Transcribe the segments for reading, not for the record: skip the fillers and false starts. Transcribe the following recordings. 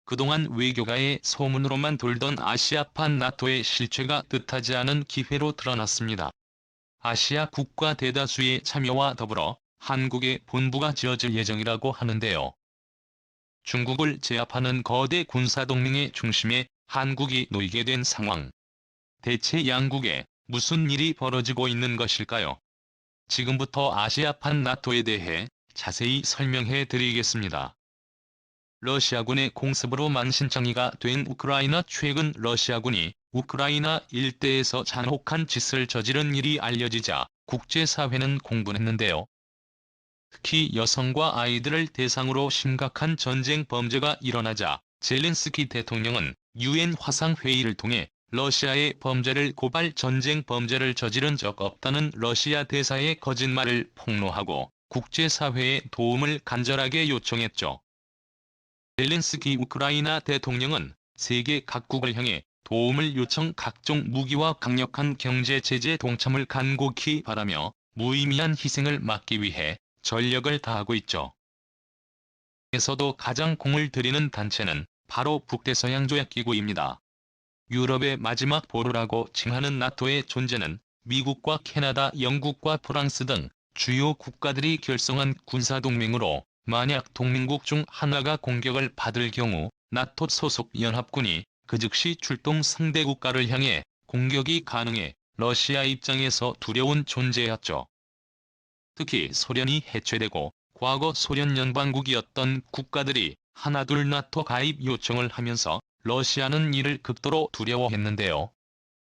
그동안 외교가의 소문으로만 돌던 아시아판 나토의 실체가 뜻하지 않은 기회로 드러났습니다. 아시아 국가 대다수의 참여와 더불어 한국의 본부가 지어질 예정이라고 하는데요. 중국을 제압하는 거대 군사동맹의 중심에 한국이 놓이게 된 상황. 대체 양국에 무슨 일이 벌어지고 있는 것일까요? 지금부터 아시아판 나토에 대해 자세히 설명해 드리겠습니다. 러시아군의 공습으로 만신창이가 된 우크라이나. 최근 러시아군이 우크라이나 일대에서 잔혹한 짓을 저지른 일이 알려지자 국제사회는 공분했는데요. 특히 여성과 아이들을 대상으로 심각한 전쟁 범죄가 일어나자 젤렌스키 대통령은 유엔 화상회의를 통해 러시아의 범죄를 고발, 전쟁 범죄를 저지른 적 없다는 러시아 대사의 거짓말을 폭로하고 국제사회의 도움을 간절하게 요청했죠. 젤렌스키 우크라이나 대통령은 세계 각국을 향해 도움을 요청, 각종 무기와 강력한 경제 제재 동참을 간곡히 바라며 무의미한 희생을 막기 위해 전력을 다하고 있죠. 에서도 가장 공을 들이는 단체는 바로 북대서양조약기구입니다. 유럽의 마지막 보루라고 칭하는 나토의 존재는 미국과 캐나다, 영국과 프랑스 등 주요 국가들이 결성한 군사동맹으로, 만약 동맹국 중 하나가 공격을 받을 경우 나토 소속 연합군이 그 즉시 출동, 상대 국가를 향해 공격이 가능해 러시아 입장에서 두려운 존재였죠. 특히 소련이 해체되고 과거 소련 연방국이었던 국가들이 하나둘 나토 가입 요청을 하면서 러시아는 이를 극도로 두려워했는데요.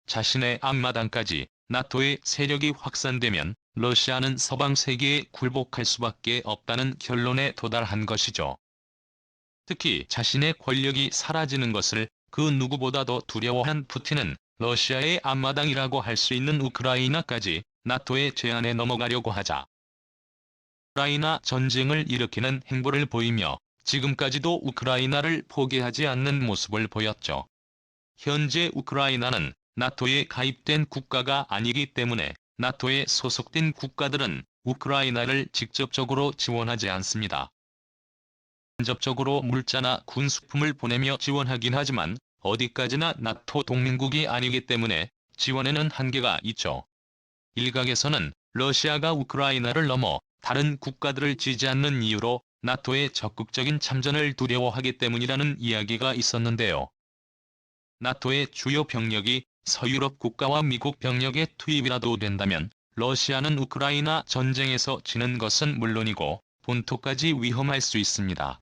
자신의 앞마당까지 나토의 세력이 확산되면 러시아는 서방 세계에 굴복할 수밖에 없다는 결론에 도달한 것이죠. 특히 자신의 권력이 사라지는 것을 그 누구보다도 두려워한 푸틴은 러시아의 앞마당이라고 할 수 있는 우크라이나까지 나토의 제안에 넘어가려고 하자 우크라이나 전쟁을 일으키는 행보를 보이며 지금까지도 우크라이나를 포기하지 않는 모습을 보였죠. 현재 우크라이나는 나토에 가입된 국가가 아니기 때문에 나토에 소속된 국가들은 우크라이나를 직접적으로 지원하지 않습니다. 간접적으로 물자나 군수품을 보내며 지원하긴 하지만 어디까지나 나토 동맹국이 아니기 때문에 지원에는 한계가 있죠. 일각에서는 러시아가 우크라이나를 넘어 다른 국가들을 지지 않는 이유로 나토의 적극적인 참전을 두려워하기 때문이라는 이야기가 있었는데요. 나토의 주요 병력이 서유럽 국가와 미국 병력의 투입이라도 된다면 러시아는 우크라이나 전쟁에서 지는 것은 물론이고 본토까지 위험할 수 있습니다.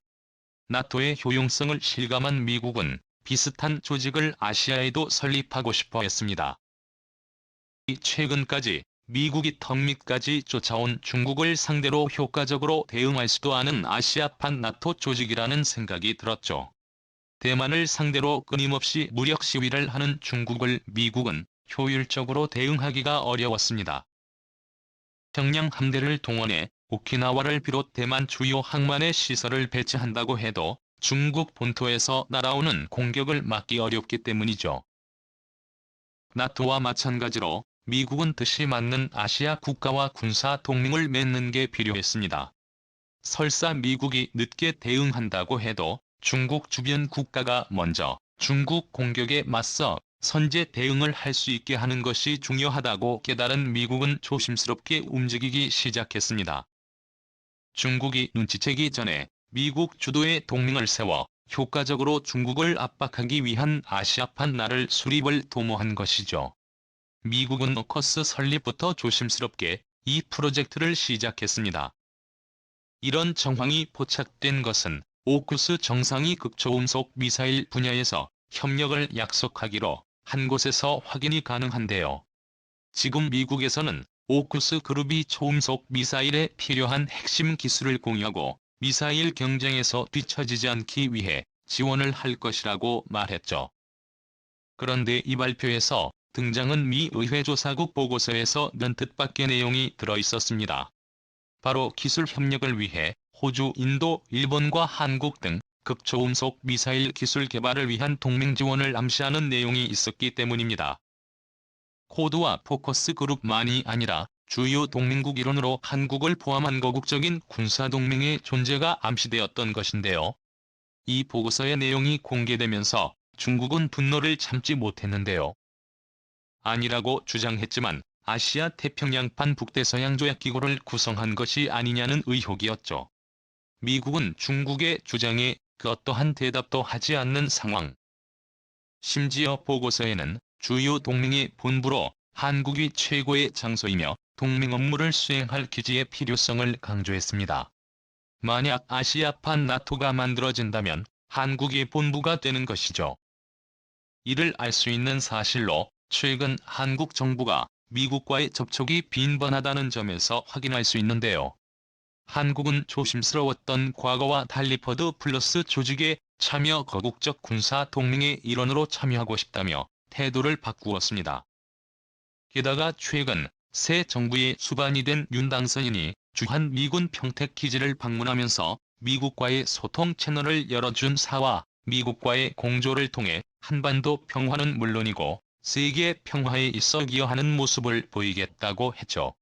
나토의 효용성을 실감한 미국은 비슷한 조직을 아시아에도 설립하고 싶어 했습니다. 최근까지 미국이 턱밑까지 쫓아온 중국을 상대로 효과적으로 대응할 수도 않은 아시아판 나토 조직이라는 생각이 들었죠. 대만을 상대로 끊임없이 무력 시위를 하는 중국을 미국은 효율적으로 대응하기가 어려웠습니다. 평양 함대를 동원해 오키나와를 비롯 대만 주요 항만의 시설을 배치한다고 해도 중국 본토에서 날아오는 공격을 막기 어렵기 때문이죠. 나토와 마찬가지로 미국은 뜻이 맞는 아시아 국가와 군사 동맹을 맺는 게 필요했습니다. 설사 미국이 늦게 대응한다고 해도 중국 주변 국가가 먼저 중국 공격에 맞서 선제 대응을 할 수 있게 하는 것이 중요하다고 깨달은 미국은 조심스럽게 움직이기 시작했습니다. 중국이 눈치채기 전에 미국 주도의 동맹을 세워 효과적으로 중국을 압박하기 위한 아시아판 나를 수립을 도모한 것이죠. 미국은 오커스 설립부터 조심스럽게 이 프로젝트를 시작했습니다. 이런 정황이 포착된 것은 오쿠스 정상이 극초음속 미사일 분야에서 협력을 약속하기로 한 곳에서 확인이 가능한데요. 지금 미국에서는 오쿠스 그룹이 초음속 미사일에 필요한 핵심 기술을 공유하고 미사일 경쟁에서 뒤처지지 않기 위해 지원을 할 것이라고 말했죠. 그런데 이 발표에서 등장은 미 의회 조사국 보고서에서 면 뜻밖의 내용이 들어 있었습니다. 바로 기술 협력을 위해 호주, 인도, 일본과 한국 등 극초음속 미사일 기술 개발을 위한 동맹 지원을 암시하는 내용이 있었기 때문입니다. 코드와 포커스 그룹만이 아니라 주요 동맹국 일원으로 한국을 포함한 거국적인 군사동맹의 존재가 암시되었던 것인데요. 이 보고서의 내용이 공개되면서 중국은 분노를 참지 못했는데요. 아니라고 주장했지만 아시아 태평양판 북대서양조약기구를 구성한 것이 아니냐는 의혹이었죠. 미국은 중국의 주장에 그 어떠한 대답도 하지 않는 상황. 심지어 보고서에는 주요 동맹의 본부로 한국이 최고의 장소이며 동맹 업무를 수행할 기지의 필요성을 강조했습니다. 만약 아시아판 나토가 만들어진다면 한국의 본부가 되는 것이죠. 이를 알 수 있는 사실로 최근 한국 정부가 미국과의 접촉이 빈번하다는 점에서 확인할 수 있는데요. 한국은 조심스러웠던 과거와 달리 퍼드 플러스 조직에 참여 거국적 군사 동맹의 일원으로 참여하고 싶다며 태도를 바꾸었습니다. 게다가 최근 새 정부의 수반이 된 윤 당선인이 주한 미군 평택 기지를 방문하면서 미국과의 소통 채널을 열어준 사와 미국과의 공조를 통해 한반도 평화는 물론이고 세계 평화에 있어 기여하는 모습을 보이겠다고 했죠.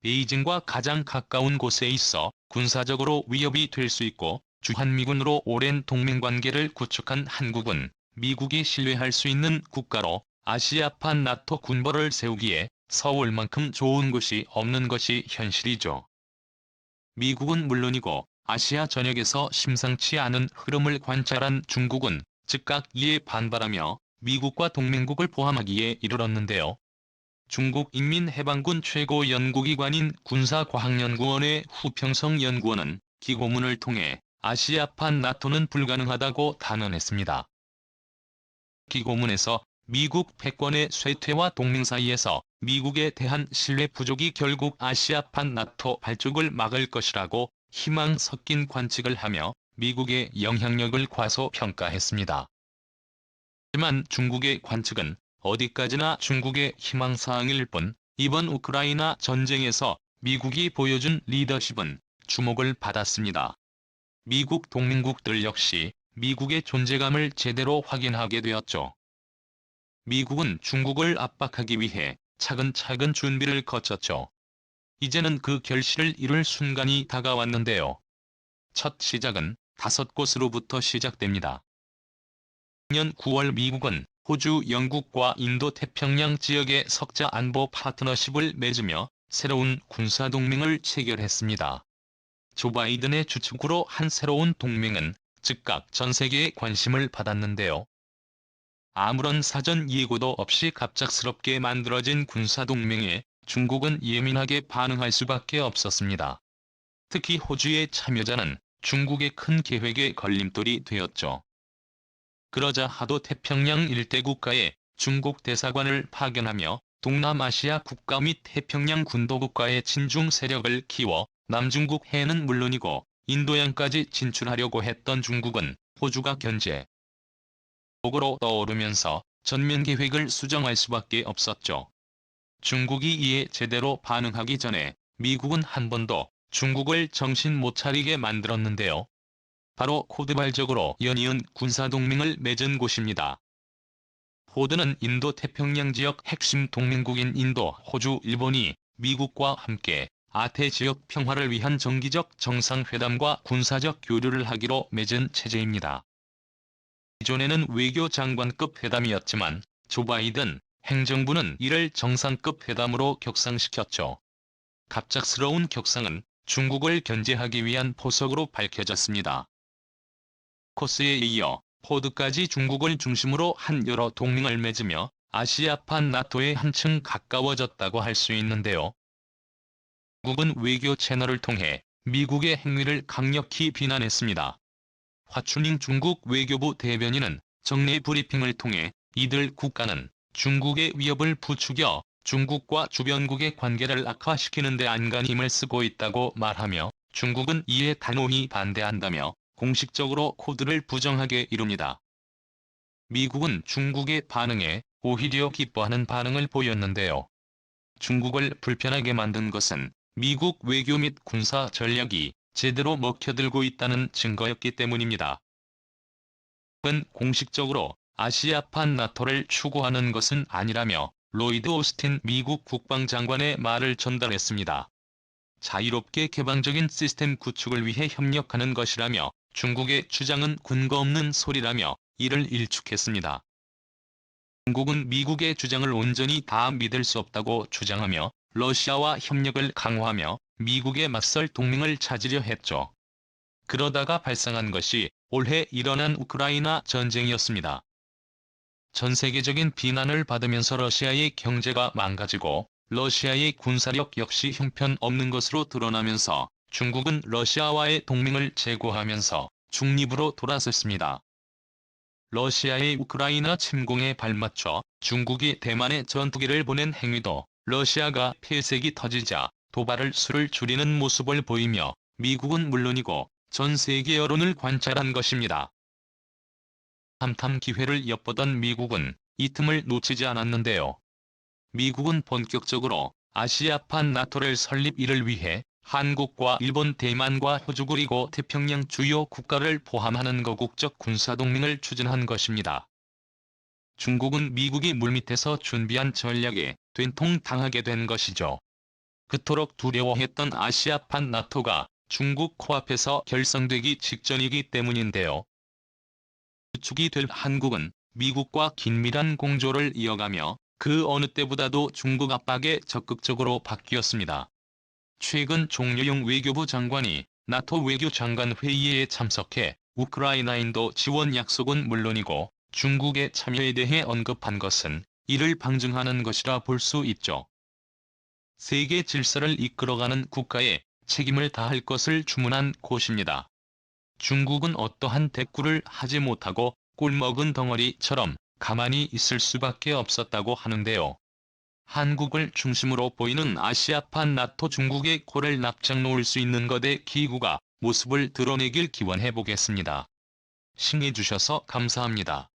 베이징과 가장 가까운 곳에 있어 군사적으로 위협이 될 수 있고 주한미군으로 오랜 동맹관계를 구축한 한국은 미국이 신뢰할 수 있는 국가로 아시아판 나토 군벌을 세우기에 서울만큼 좋은 곳이 없는 것이 현실이죠. 미국은 물론이고 아시아 전역에서 심상치 않은 흐름을 관찰한 중국은 즉각 이에 반발하며 미국과 동맹국을 포함하기에 이르렀는데요. 중국 인민해방군 최고 연구기관인 군사과학연구원의 후평성 연구원은 기고문을 통해 아시아판 나토는 불가능하다고 단언했습니다. 기고문에서 미국 패권의 쇠퇴와 동맹 사이에서 미국에 대한 신뢰 부족이 결국 아시아판 나토 발족을 막을 것이라고 희망 섞인 관측을 하며 미국의 영향력을 과소평가했습니다. 하지만 중국의 관측은 어디까지나 중국의 희망사항일 뿐 이번 우크라이나 전쟁에서 미국이 보여준 리더십은 주목을 받았습니다. 미국 동맹국들 역시 미국의 존재감을 제대로 확인하게 되었죠. 미국은 중국을 압박하기 위해 차근차근 준비를 거쳤죠. 이제는 그 결실을 이룰 순간이 다가왔는데요. 첫 시작은 5곳으로부터 시작됩니다. 작년 9월 미국은 호주, 영국과 인도-태평양 지역의 석자 안보 파트너십을 맺으며 새로운 군사동맹을 체결했습니다. 조 바이든의 주축으로 한 새로운 동맹은 즉각 전 세계의 관심을 받았는데요. 아무런 사전 예고도 없이 갑작스럽게 만들어진 군사동맹에 중국은 예민하게 반응할 수밖에 없었습니다. 특히 호주의 참여자는 중국의 큰 계획에 걸림돌이 되었죠. 그러자 하도 태평양 일대 국가에 중국 대사관을 파견하며 동남아시아 국가 및 태평양 군도 국가의 친중 세력을 키워 남중국 해는 물론이고 인도양까지 진출하려고 했던 중국은 호주가 견제 국으로 떠오르면서 전면 계획을 수정할 수밖에 없었죠. 중국이 이에 제대로 반응하기 전에 미국은 한 번도 중국을 정신 못 차리게 만들었는데요. 바로 쿼드발적으로 연이은 군사동맹을 맺은 곳입니다. 쿼드는 인도-태평양 지역 핵심 동맹국인 인도, 호주, 일본이 미국과 함께 아태 지역 평화를 위한 정기적 정상회담과 군사적 교류를 하기로 맺은 체제입니다. 기존에는 외교장관급 회담이었지만 조 바이든 행정부는 이를 정상급 회담으로 격상시켰죠. 갑작스러운 격상은 중국을 견제하기 위한 포석으로 밝혀졌습니다. 코스에 이어 쿼드까지 중국을 중심으로 한 여러 동맹을 맺으며 아시아판 나토에 한층 가까워졌다고 할 수 있는데요. 중국은 외교 채널을 통해 미국의 행위를 강력히 비난했습니다. 화춘잉 중국 외교부 대변인은 정례 브리핑을 통해 이들 국가는 중국의 위협을 부추겨 중국과 주변국의 관계를 악화시키는 데 안간 힘을 쓰고 있다고 말하며 중국은 이에 단호히 반대한다며 공식적으로 쿼드를 부정하게 이룹니다. 미국은 중국의 반응에 오히려 기뻐하는 반응을 보였는데요. 중국을 불편하게 만든 것은 미국 외교 및 군사 전략이 제대로 먹혀들고 있다는 증거였기 때문입니다. 은 공식적으로 아시아판 나토를 추구하는 것은 아니라며 로이드 오스틴 미국 국방장관의 말을 전달했습니다. 자유롭게 개방적인 시스템 구축을 위해 협력하는 것이라며 중국의 주장은 근거 없는 소리라며 이를 일축했습니다. 중국은 미국의 주장을 온전히 다 믿을 수 없다고 주장하며 러시아와 협력을 강화하며 미국에 맞설 동맹을 찾으려 했죠. 그러다가 발생한 것이 올해 일어난 우크라이나 전쟁이었습니다. 전 세계적인 비난을 받으면서 러시아의 경제가 망가지고 러시아의 군사력 역시 형편없는 것으로 드러나면서 중국은 러시아와의 동맹을 재고하면서 중립으로 돌아섰습니다. 러시아의 우크라이나 침공에 발맞춰 중국이 대만에 전투기를 보낸 행위도 러시아가 폐색이 터지자 도발을 수를 줄이는 모습을 보이며 미국은 물론이고 전 세계 여론을 관찰한 것입니다. 탐탐 기회를 엿보던 미국은 이 틈을 놓치지 않았는데요. 미국은 본격적으로 아시아판 나토를 설립 이를 위해 한국과 일본, 대만과 호주 그리고 태평양 주요 국가를 포함하는 거국적 군사동맹을 추진한 것입니다. 중국은 미국이 물밑에서 준비한 전략에 된통당하게 된 것이죠. 그토록 두려워했던 아시아판 나토가 중국 코앞에서 결성되기 직전이기 때문인데요. 주축이 될 한국은 미국과 긴밀한 공조를 이어가며 그 어느 때보다도 중국 압박에 적극적으로 바뀌었습니다. 최근 종려용 외교부 장관이 나토 외교장관 회의에 참석해 우크라이나 인도 지원 약속은 물론이고 중국의 참여에 대해 언급한 것은 이를 방증하는 것이라 볼 수 있죠. 세계 질서를 이끌어가는 국가에 책임을 다할 것을 주문한 곳입니다. 중국은 어떠한 대꾸를 하지 못하고 꿀먹은 덩어리처럼 가만히 있을 수밖에 없었다고 하는데요. 한국을 중심으로 보이는 아시아판 나토 중국의 코를 납작 놓을 수 있는 것의 기구가 모습을 드러내길 기원해 보겠습니다. 시청해주셔서 감사합니다.